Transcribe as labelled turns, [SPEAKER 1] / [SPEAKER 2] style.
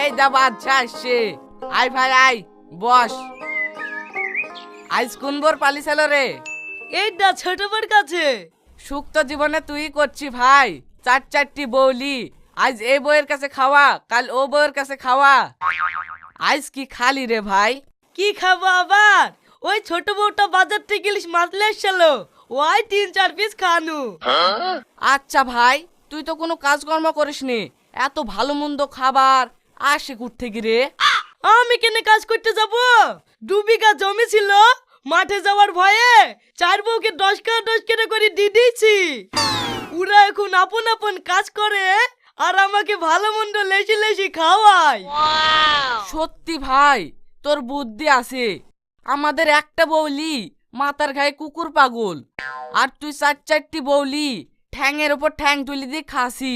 [SPEAKER 1] এই দা বাচ্চা আসছে। আয় ভাই আয়, বস। আজ কোন বোর পালিছিল রে?
[SPEAKER 2] এইটা ছোট বোর কাছে।
[SPEAKER 1] সুখ তো জীবনে তুই করছি ভাই, চারটি বৌলি। আজ এই বউয়ের কাছে খাওয়া, কাল ও বউয়ের কাছে খাওয়া। আজ কি খালি রে ভাই?
[SPEAKER 2] কি খাবো আবার? ওই ছোট বউটা বাজার থেকে ইলিশ মাছ লেসছিল, ওই 3-4 পিস খানু।
[SPEAKER 1] আচ্ছা ভাই, তুই তো কোনো কাজকর্ম করিসনি, এত ভালো মন্দ খাবার আসে কুঠ থেকে রে?
[SPEAKER 2] আমি কেনে কাজ করতে যাব? 2 বিঘা জমি ছিল, মাঠে যাওয়ার ভয়ে 4 বউকে 10 কেটে করে দিয়ে দিয়েছি। ওরা এখন আপন আপন কাজ করে আর আমাকে ভালো মন্দ লেসি খাওয়ায়।
[SPEAKER 1] সত্যি ভাই, তোর বুদ্ধি আছে। আমাদের একটা বৌলি মাথার গায়ে কুকুর পাগল, আর তুই চারটি বৌলি ঠ্যাংয়ের ওপর ঠ্যাং তুলি দিয়ে খাসি।